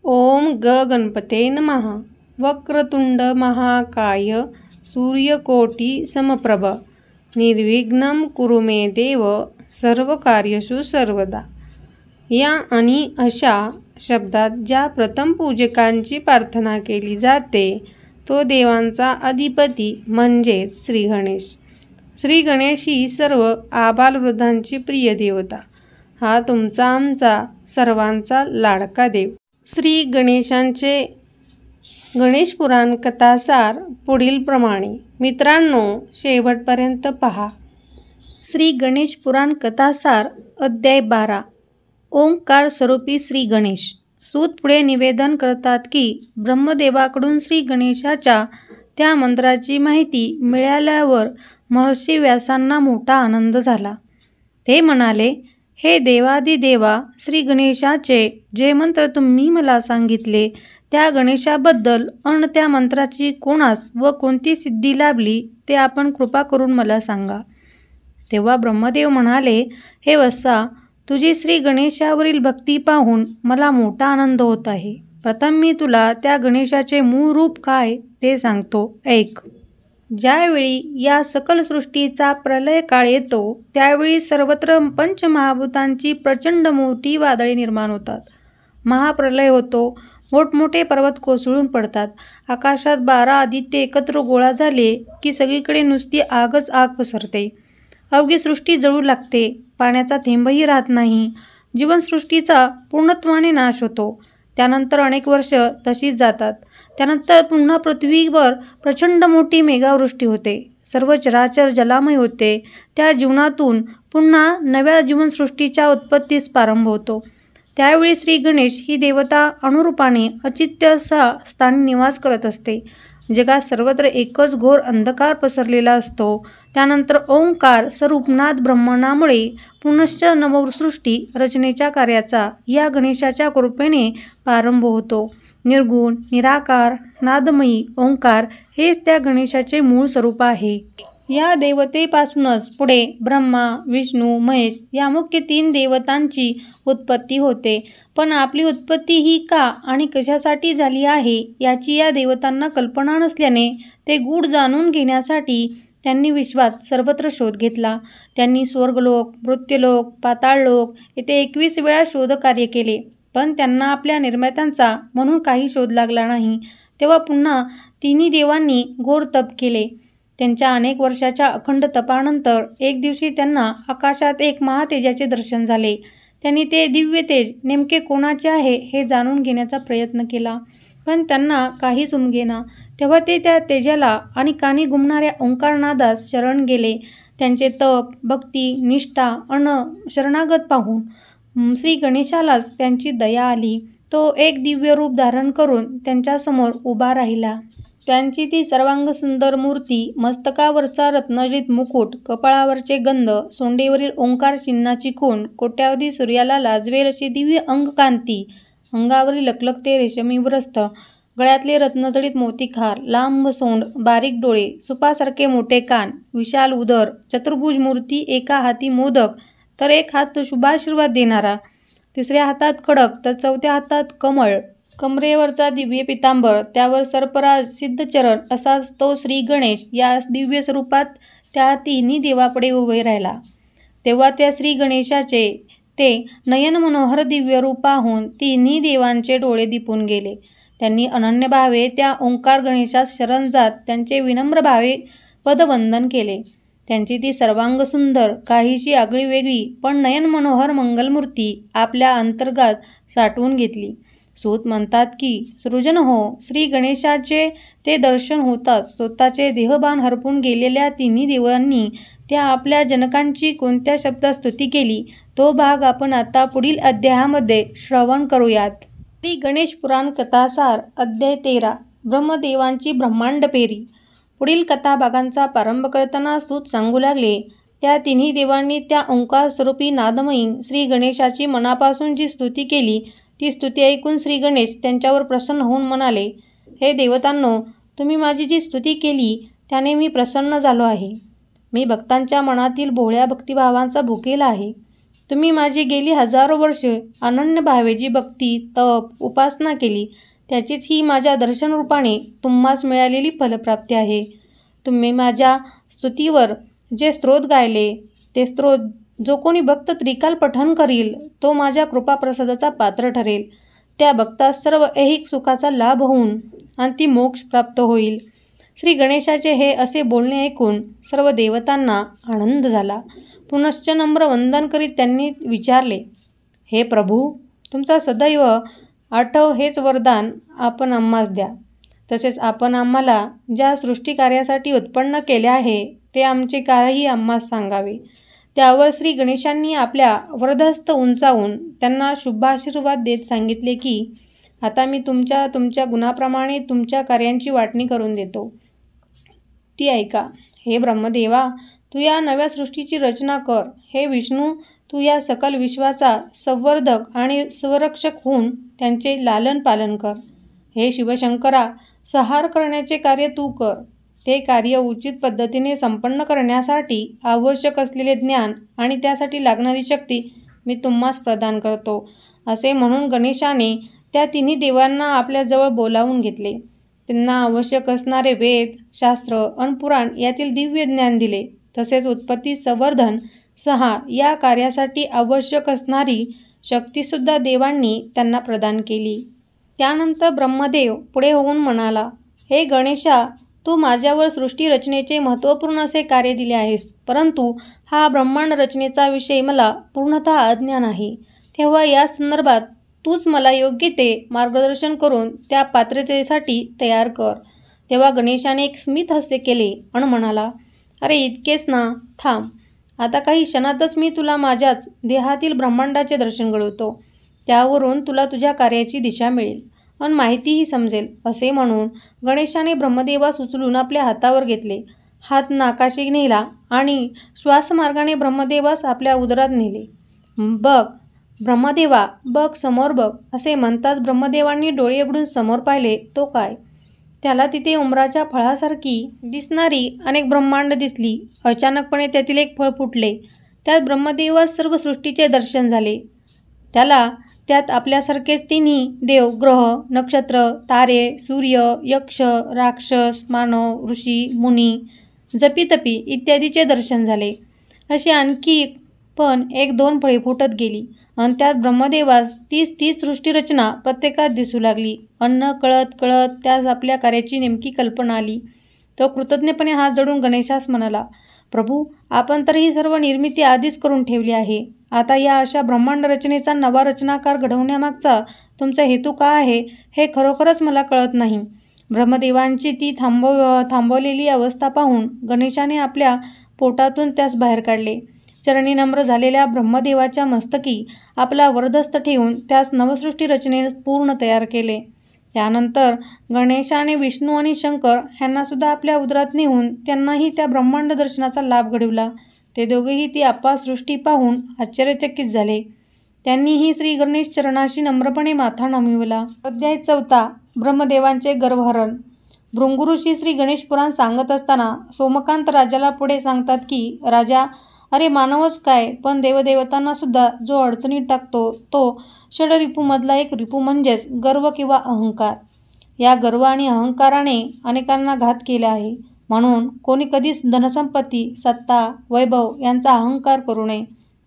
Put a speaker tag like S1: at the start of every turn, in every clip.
S1: ओम गणपते नमः। वक्रतुंड महाकाय सूर्यकोटी समप्रभ निर्विघ्नं कुरु मे देव सर्वकार्येषु सर्वदा। या आणि अशा शब्दात ज्या प्रथम पूजकांची प्रार्थना केली जाते तो देवांचा अधिपती म्हणजेच श्री गणेश। श्री गणेश ही सर्व आबालवृद्धांची प्रिय देवता। हा तुमचा आमचा सर्वांचा लाडका देव। श्री गणेशांचे गणेश पुराण कथासार पुढील प्रमाणे। मित्रांनो, शेवटपर्यंत पहा। श्री गणेश पुराण कथासार अध्याय 12। ओंकार स्वरूपी श्री गणेश। सूत पुढे निवेदन करतात की ब्रह्मदेवाकडून श्री गणेशाच्या त्या मंत्राची माहिती मिळाल्यावर महर्षी व्यासांना मोठा आनंद झाला। ते म्हणाले, हे देवादिदेवा श्री गणेशाचे जे मंत्र तुम्ही मला सांगितले त्या गणेशाबद्दल अन त्या मंत्राची कोणास व कोणती सिद्धी लाभली ते आपण कृपा करून मला सांगा। तेव्हा ब्रह्मदेव म्हणाले, हे वत्सा, तुझी श्री गणेशावरील भक्ती पाहून मला मोठा आनंद होत आहे। प्रथम मी तुला त्या गणेशाचे मूळ रूप काय ते सांगतो, ऐक। ज्यावेळी या सकल सृष्टीचा प्रलय काळ येतो त्यावेळी सर्वत्र पंचमहाभूतांची प्रचंड मोठी वादळे निर्माण होतात। महाप्रलय होतो, मोठमोठे पर्वत कोसळून पडतात, आकाशात 12 आदित्य एकत्र गोळा झाले की सगळीकडे नुसती आगच आग पसरते, अवघी सृष्टी जळू लागते, पाण्याचा थेंबही राहत नाही, जीवनसृष्टीचा पूर्णत्वाने नाश होतो। त्यानंतर अनेक वर्ष तशीच जातात। त्यानंतर पुन्हा पृथ्वीवर प्रचंड मोठी मेघावृष्टी होते, सर्व चराचर जलामय होते। त्या जीवनातून पुन्हा नव्या जीवनसृष्टीच्या उत्पत्तीस प्रारंभ होतो। त्यावेळी श्री गणेश ही देवता अणुरूपाने अचिंत्य स्थानी निवास करत असते। जगात सर्वत्र एकच घोर अंधकार पसरलेला असतो। त्यानंतर ओंकार स्वरूपनाद ब्रह्मणामुळे पुनश्च नवसृष्टी रचनेच्या कार्याचा या गणेशाच्या कृपेने प्रारंभ होतो। निर्गुण निराकार नादमयी ओंकार हेच त्या गणेशाचे मूळ स्वरूप आहे। या देवतेपासूनच पुढे ब्रह्मा विष्णू महेश या मुख्य 3 देवतांची उत्पत्ती होते। पण आपली उत्पत्ती ही का आणि कशासाठी झाली आहे याची या देवतांना कल्पना नसल्याने ते गूढ जाणून घेण्यासाठी त्यांनी विश्वात सर्वत्र शोध घेतला। त्यांनी स्वर्गलोक मृत्युलोक पाताळलोक येथे 21 वेळा शोधकार्य केले, पण त्यांना आपल्या निर्मात्यांचा म्हणून काही शोध लागला नाही। तेव्हा पुन्हा तिन्ही देवांनी घोर तप केले। त्यांच्या अनेक वर्षाच्या अखंड तपानंतर एक दिवशी त्यांना आकाशात एक महातेजाचे दर्शन झाले। त्यांनी ते दिव्य तेज नेमके कोणाचे आहे हे जाणून घेण्याचा प्रयत्न केला, पण त्यांना काहीच उमगेना। तेव्हा ते त्या तेजाला आणि कानी घुमणाऱ्या ओंकारनादास शरण गेले। त्यांचे तप भक्ती निष्ठा अन शरणागत पाहून श्री गणेशालाच त्यांची दया आली। तो एक दिव्य रूप धारण करून त्यांच्यासमोर उभा राहिला। त्यांची ती सर्वांग सुंदर मूर्ती, मस्तकावरचा रत्नजडित मुकुट, कपाळावरचे गंध, सोंडेवरील ओंकार चिन्हाची खूण, कोट्यावधी सूर्याला लाजवेल अशी दिव्य अंगकांती, अंगावरील लखलखते रेशमी वस्त्र, गळ्यातले रत्नजडित मोतीखार, लांब सोंड, बारीक डोळे, सुपासारखे मोठे कान, विशाल उदर, चतुर्भुज मूर्ती, एका हाती मोदक तर एक हात शुभाशीर्वाद देणारा, तिसऱ्या हातात खडक तर चौथ्या हातात कमळ, कमरेवरचा दिव्य पितांबर, त्यावर सर्पराज सिद्धचरण असा तो श्री गणेश या दिव्य स्वरूपात त्या तिन्ही देवापुढे उभे राहिला। तेव्हा त्या श्री गणेशाचे ते नयन मनोहर दिव्य रूप पाहून तिन्ही देवांचे डोळे दिपून गेले। त्यांनी अनन्य भावे त्या ओंकार गणेशास शरण जात त्यांचे विनम्र भावे पदवंदन केले। त्यांची ती सर्वांग सुंदर काहीशी आगळी वेगळी पण नयन मनोहर मंगलमूर्ती आपल्या अंतर्गात साठवून घेतली। सूत म्हणतात की सृजन हो, श्री गणेशाचे ते दर्शन होताच स्वतःचे देहभान हरपून गेलेल्या तिन्ही देवांनी त्या आपल्या जनकांची कोणत्या शब्दात स्तुती केली तो भाग आपण आता पुढील अध्यायामध्ये श्रवण करूयात। श्री गणेश पुराण कथासार अध्याय 13। ब्रह्मदेवांची ब्रह्मांड फेरी। पुढील कथाभागांचा प्रारंभ करताना सूत सांगू लागले, त्या तिन्ही देवांनी त्या ओंकार स्वरूपी नादमयी श्री गणेशाची मनापासून जी स्तुती केली ती स्तुती ऐकून श्री गणेश त्यांच्यावर प्रसन्न होऊन म्हणाले, हे देवतांनो, तुम्ही माझी जी स्तुती केली त्याने मी प्रसन्न झालो आहे। मी भक्तांच्या मनातील भोळ्या भक्तिभावांचा भुकेला आहे। तुम्ही माझी गेली हजारो वर्षे अनन्य भावेची भक्ती, तप, उपासना केली, त्याचीच ही माझ्या दर्शनरूपाने तुम्हास मिळालेली फलप्राप्ती आहे. तुम्ही माझ्या स्तुतीवर जे स्तोत्र गायले, ते स्तोत्र जो कोणी भक्त त्रिकाल पठण करील, तो माझ्या कृपाप्रसादाचा पात्र ठरेल. त्या भक्तास सर्व ऐहिक सुखाचा लाभ होऊन अंतिम मोक्ष प्राप्त होईल. श्री गणेशाचे हे असे बोलणे ऐकून सर्व देवतांना आनंद झाला. पुनश्च नम्र वंदन करीत त्यांनी विचारले, हे प्रभू, तुमचा सदैव आठव हेच वरदान आपण आम्हास द्या. तसेच आपण आम्हाला ज्या सृष्टिकार्यासाठी उत्पन्न केले आहे, ते आमचे कार्यही आम्हास सांगावे. त्यावर श्री गणेशांनी आपल्या वरदहस्त उंचावून त्यांना शुभाशीर्वाद देत सांगितले की आता मी तुमच्या गुणाप्रमाणे तुमच्या कार्यांची वाटणी करून देतो, ती ऐका. हे ब्रह्मदेवा, तू या नव्या सृष्टीची रचना कर. हे विष्णू, तू या सकल विश्वाचा संवर्धक आणि संरक्षक होऊन त्यांचे लालन पालन कर. हे शिवशंकरा, संहार करण्याचे कार्य तू कर. ते कार्य उचित पद्धतीने संपन्न करण्यासाठी आवश्यक असलेले ज्ञान आणि त्यासाठी लागणारी शक्ती मी तुम्हास प्रदान करतो. असे म्हणून गणेशाने त्या तिन्ही देवांना आपल्याजवळ बोलावून घेतले. त्यांना आवश्यक असणारे वेद, शास्त्र अन पुराण यातील दिव्य ज्ञान दिले. तसेच उत्पत्ती, संवर्धन, संहार या कार्यासाठी आवश्यक असणारी शक्तीसुद्धा देवांनी त्यांना प्रदान केली. त्यानंतर ब्रह्मदेव पुढे होऊन म्हणाला, हे गणेशा, तू माझ्यावर सृष्टी रचनेचे महत्त्वपूर्ण असे कार्य दिले आहेस, परंतु हा ब्रह्मांड रचनेचा विषय मला पूर्णतः अज्ञान आहे. तेव्हा या संदर्भात तूच मला योग्य ते मार्गदर्शन करून त्या पात्रतेसाठी तयार कर. तेव्हा गणेशाने एक स्मित हास्य केले आणि म्हणाला, अरे इतकेच ना, थांब. आता काही क्षणातच मी तुला माझ्याच देहातील ब्रह्मांडाचे दर्शन घडवतो. त्यावरून तुला तुझ्या कार्याची दिशा मिळेल आणि माहितीही समजेल. असे म्हणून गणेशाने ब्रह्मदेवास उचलून आपल्या हातावर घेतले. हात नाकाशी नेला आणि श्वासमार्गाने ब्रह्मदेवास आपल्या उदरात नेले. बघ ब्रह्मदेवा, बघ, समोर बघ, असे म्हणताच ब्रह्मदेवांनी डोळे उघडून समोर पाहिले. तो काय? त्याला तिथे उंबराच्या फळासारखी दिसणारी अनेक ब्रह्मांड दिसली. अचानकपणे त्यातील एक फळ फुटले. त्यात ब्रह्मदेवास सर्व सृष्टीचे दर्शन झाले. त्याला त्यात आपल्यासारखेच तिन्ही देव, ग्रह, नक्षत्र, तारे, सूर्य, यक्ष, राक्षस, मानव, ऋषी, मुनी, जपीतपी इत्यादीचे दर्शन झाले. अशी आणखी पण 1-2 फळे फुटत गेली आणि त्यात ब्रह्मदेवास 30 सृष्टीरचना प्रत्येकात दिसू लागली. अन्न कळत कळत त्यास आपल्या कार्याची नेमकी कल्पना आली. तो कृतज्ञपणे हात जोडून गणेशास म्हणाला, प्रभू, आपण तर ही सर्व निर्मिती आधीच करून ठेवली आहे. आता या अशा ब्रह्मांड रचनेचा नवा रचनाकार घडवण्यामागचा तुमचा हेतू काय आहे, हे खरोखरच मला कळत नाही. ब्रह्मदेवांची ती थांबवलेली अवस्था पाहून गणेशाने आपल्या पोटातून त्यास बाहेर काढले. चरणी नम्र झालेल्या ब्रह्मदेवाच्या मस्तकी आपला वरदहस्त ठेवून त्यास नवसृष्टी रचने पूर्ण तयार केले. त्यानंतर गणेशाने विष्णू आणि शंकर ह्यांनासुद्धा आपल्या उदरात नेऊन त्यांनाही त्या ब्रह्मांड दर्शनाचा लाभ घडविला. ते दोघेही ती अपार सृष्टी पाहून आश्चर्यचकित झाले. त्यांनीही श्री गणेश चरणाशी नम्रपणे माथा नमविला. अध्याय 4. ब्रह्मदेवांचे गर्भहरण. भृंगुऋषी श्री गणेश पुराण सांगत असताना सोमकांत राजाला पुढे सांगतात की, राजा, अरे मानवच काय, पण देवदेवतांना सुद्धा जो अडचणीत टाकतो तो षडरिपूमधला एक रिपू म्हणजेच गर्व किंवा अहंकार. या गर्व आणि अहंकाराने अनेकांना घात केला आहे. म्हणून कोणी कधीच धनसंपत्ती, सत्ता, वैभव यांचा अहंकार करू नये.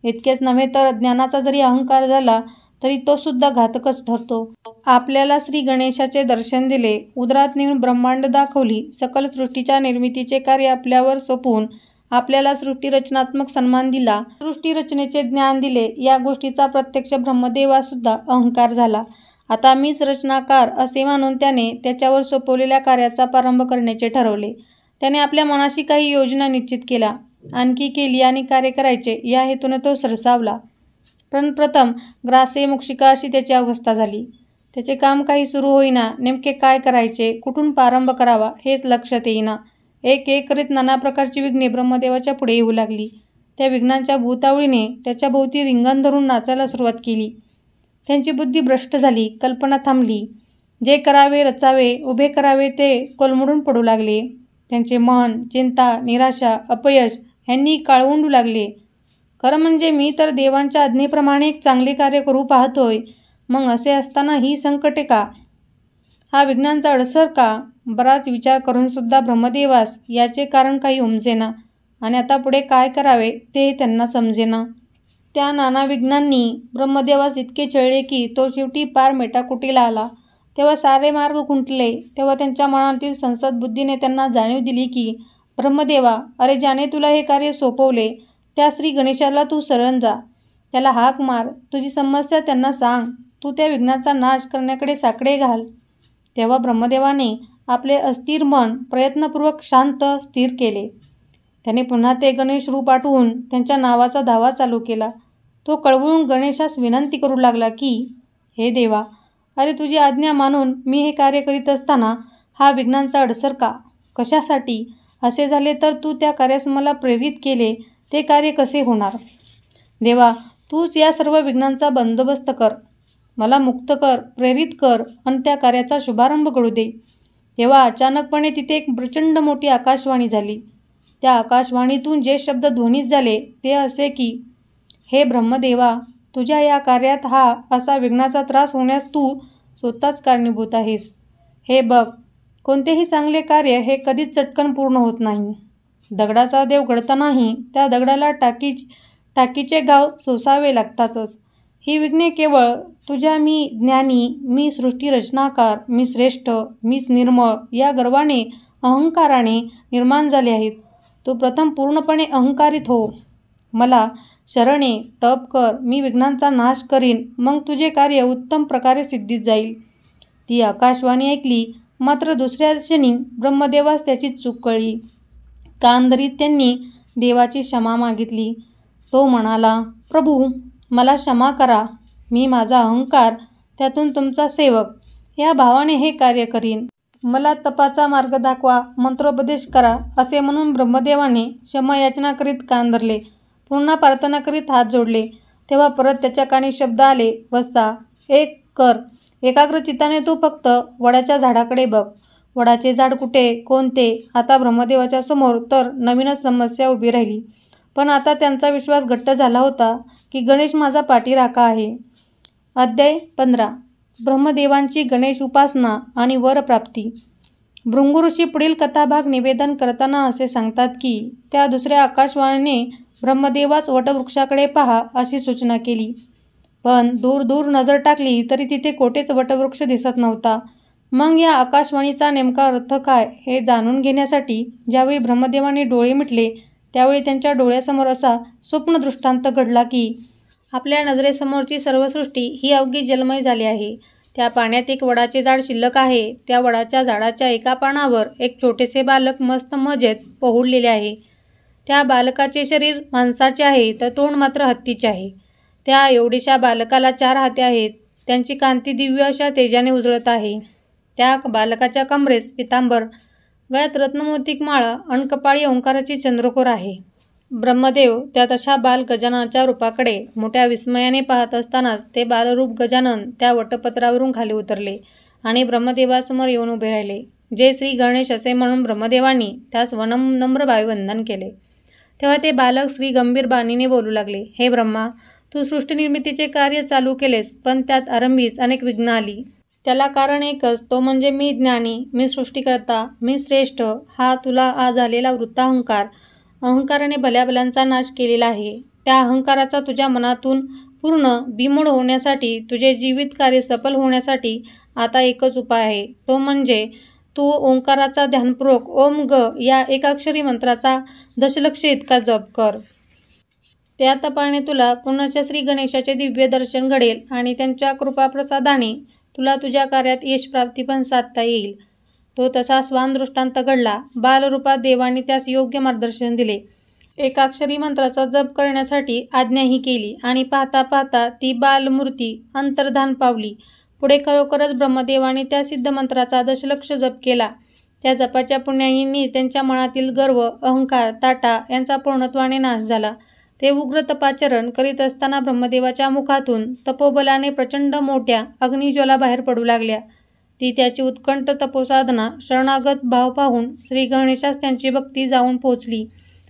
S1: इतकेच नव्हे तर ज्ञानाचा जरी अहंकार झाला तरी तो सुद्धा घातकच ठरतो. आपल्याला श्री गणेशाचे दर्शन दिले, उदरात नेऊन ब्रह्मांड दाखवली, सकल सृष्टीच्या निर्मितीचे कार्य आपल्यावर सोपवून आपल्याला सृष्टीरचनात्मक सन्मान दिला, सृष्टीरचनेचे ज्ञान दिले, या गोष्टीचा प्रत्यक्ष ब्रह्मदेवासुद्धा अहंकार झाला. आता मीच रचनाकार असे मानून त्याने त्याच्यावर सोपवलेल्या कार्याचा प्रारंभ करण्याचे ठरवले. त्याने आपल्या मनाशी काही योजना निश्चित केल्या, आणखी केली आणि कार्य करायचे या हेतूने तो सरसावला. पण प्रथम ग्रासे मुक्षिका अशी त्याची अवस्था झाली. त्याचे काम काही सुरू होईना. नेमके काय करायचे, कुठून प्रारंभ करावा हेच लक्षात येईना. एक एक करीत नाना प्रकारची विघ्ने ब्रह्मदेवाच्या पुढे येऊ लागली. त्या विघ्नांच्या भूतावळीने त्याच्या भोवती रिंगण धरून नाचायला सुरुवात केली. त्यांची बुद्धी भ्रष्ट झाली, कल्पना थांबली. जे करावे, रचावे, उभे करावे ते कोलमडून पडू लागले. त्यांचे मन, चिंता, निराशा, अपयश ह्यांनी काळवंडू लागले. खरं म्हणजे मी तर देवांच्या आज्ञेप्रमाणे एक चांगले कार्य करू पाहतोय. मग असे असताना ही संकटे का? हा विघ्नांचा अडसर का? बराच विचार करून सुद्धा ब्रह्मदेवास याचे कारण काही उमजेना आणि आता पुढे काय करावे ते त्यांना समजेना. त्या नाना विघ्नांनी ब्रह्मदेवास इतके छळले की तो शेवटी पार मेटाकुटीला आला. तेव्हा सारे मार्ग खुंटले. तेव्हा त्यांच्या मनातील संसद बुद्धीने त्यांना जाणीव दिली की ब्रह्मदेवा, अरे ज्याने तुला हे कार्य सोपवले त्या श्री गणेशाला तू शरण जा. त्याला हाक मार, तुझी समस्या त्यांना सांग, तू त्या विघ्नाचा नाश करण्याकडे साकडे घाल. तेव्हा ब्रह्मदेवाने आपले अस्थिर मन प्रयत्नपूर्वक शांत स्थिर केले. त्याने पुन्हा ते गणेश रूप आठवून त्यांच्या नावाचा धावा चालू केला. तो कळवळून गणेशास विनंती करू लागला की हे देवा, अरे तुझी आज्ञा मानून मी हे कार्य करीत असताना हा विघ्नांचा अडसर का? कशासाठी? असे झाले तर तू त्या कार्यास मला प्रेरित केले ते कार्य कसे होणार? देवा, तूच या सर्व विघ्नांचा बंदोबस्त कर, मला मुक्त कर, प्रेरित कर आणि त्या कार्याचा शुभारंभ करू दे. तेव्हा अचानकपणे तिथे एक प्रचंड मोठी आकाशवाणी झाली. त्या आकाशवाणीतून जे शब्द ध्वनित झाले ते असे की हे ब्रह्मदेवा, तुझ्या या कार्यात हा असा विघ्नाचा त्रास होण्यास तू स्वतःच कारणीभूत आहेस. हे बघ, कोणतेही चांगले कार्य हे कधीच चटकन पूर्ण होत नाही. दगडाचा देव घडतानाही त्या दगडाला टाकीचे घाव सोसावे लागतातच. ही विघ्ने केवळ तुझ्या मी ज्ञानी, मी सृष्टी रचनाकार, मी श्रेष्ठ, मीच निर्मळ या गर्वाने, अहंकाराने निर्माण झाले आहेत. तू प्रथम पूर्णपणे अहंकारित हो. मला शरण ये, तप कर, मी विघ्नांचा नाश करीन, मग तुझे कार्य उत्तम प्रकारे सिद्धीत जाईल. ती आकाशवाणी ऐकली मात्र दुसऱ्या क्षणी ब्रह्मदेवास त्याची चूक कळली. कान धरीत त्यांनी देवाची क्षमा मागितली. तो म्हणाला, प्रभू, मला क्षमा करा. मी माझा अहंकार, त्यातून तुमचा सेवक या भावाने हे कार्य करीन. मला तपाचा मार्ग दाखवा, मंत्रोपदेश करा. असे म्हणून ब्रह्मदेवाने क्षमायाचना करीत कान धरले. पुन्हा प्रार्थना करीत हात जोडले. तेव्हा परत त्याच्या कानी शब्द आले, वत्सा, एक कर. एकाग्र चित्ताने तू फक्त वडाच्या झाडाकडे बघ. वडाचे झाड कुठे, कोणते? आता ब्रह्मदेवाच्या समोर तर नवीनच समस्या उभी राहिली. पण आता त्यांचा विश्वास घट्ट झाला होता की गणेश माझा पाठीराखा आहे. अध्याय 15. ब्रह्मदेवांची गणेश उपासना आणि वरप्राप्ती. भृंगू ऋषी पुढील कथाभाग निवेदन करताना असे सांगतात की त्या दुसऱ्या आकाशवाणीने ब्रह्मदेवास वटवृक्षाकडे पहा अशी सूचना केली. पण दूर दूर नजर टाकली तरी तिथे कोठेच वटवृक्ष दिसत नव्हता. मग या आकाशवाणीचा नेमका अर्थ काय हे जाणून घेण्यासाठी ज्यावेळी ब्रह्मदेवाने डोळे मिटले त्यावेळी त्यांच्या डोळ्यासमोर असा स्वप्न दृष्टांत घडला की आपल्या नजरेसमोरची सर्व सृष्टी ही अवघी जलमय झाली आहे. त्या पाण्यात एक वडाचे झाड शिल्लक आहे. त्या वडाच्या झाडाच्या एका पानावर एक छोटेसे बालक मस्त मजेत पहुडलेले आहे. त्या बालकाचे शरीर माणसाचे आहे तर तोंड मात्र हत्तीचे आहे. त्या एवढीशा बालकाला 4 हाते आहेत. त्यांची कांती दिव्य अशा तेजाने उजळत आहे. त्या बालकाच्या कमरेस पितांबर, गळ्यात रत्नमोतिक माळा आणि कपाळी ओंकाराची चंद्रकोर आहे. ब्रह्मदेव त्या तशा बाल गजाननाच्या रूपाकडे मोठ्या विस्मयाने पाहत असतानाच ते बालरूप गजानन त्या वटपत्रावरून खाली उतरले आणि ब्रह्मदेवासमोर येऊन उभे राहिले. जय श्री गणेश असे म्हणून ब्रह्मदेवांनी त्यास नम्र भावे वंदन केले. तेव्हा ते बालक श्री गंभीर बाणीने बोलू लागले, हे ब्रह्मा, तू सृष्टीनिर्मितीचे कार्य चालू केलेस, पण त्यात आरंभीच अनेक विघ्न आली. त्याला कारण एकच, तो म्हणजे मी ज्ञानी, मी सृष्टीकर्ता, मी श्रेष्ठ हा तुला आज आलेला वृत्ताहंकार, अहंकाराने भल्याभल्यांचा नाश केलेला आहे. त्या अहंकाराचा तुझ्या मनातून पूर्ण बिमोड होण्यासाठी, तुझे जीवित कार्य सफल होण्यासाठी आता एकच उपाय आहे. तो म्हणजे तू ओंकाराचा ध्यानपूर्वक ओम ग या एकाक्षरी मंत्राचा दशलक्ष इतका जप कर. त्या तपाने तुला पुनश्च श्री गणेशाचे दिव्य दर्शन घडेल आणि त्यांच्या कृपाप्रसादाने तुला तुझ्या कार्यात यशप्राप्ती पण साधता येईल. तो तसा स्वान दृष्टांत घडला. बालरूपात देवाने त्यास योग्य मार्गदर्शन दिले. एकाक्षरी मंत्राचा जप करण्यासाठी आज्ञाही केली आणि पाहता पाहता ती बालमूर्ती अंतर्धान पावली. पुढे खरोखरच ब्रह्मदेवाने त्या सिद्ध मंत्राचा दशलक्ष जप केला. त्या जपाच्या पुण्याईंनी त्यांच्या मनातील गर्व, अहंकार, ताटा यांचा पूर्णत्वाने नाश झाला. ते उग्र तपाचरण करीत असताना ब्रह्मदेवाच्या मुखातून तपोबलाने प्रचंड मोठ्या अग्निज्वाला बाहेर पडू लागल्या. ती त्याची उत्कंठ तपोसाधना, शरणागत भाव पाहून श्री गणेशास त्यांची भक्ती जाऊन पोचली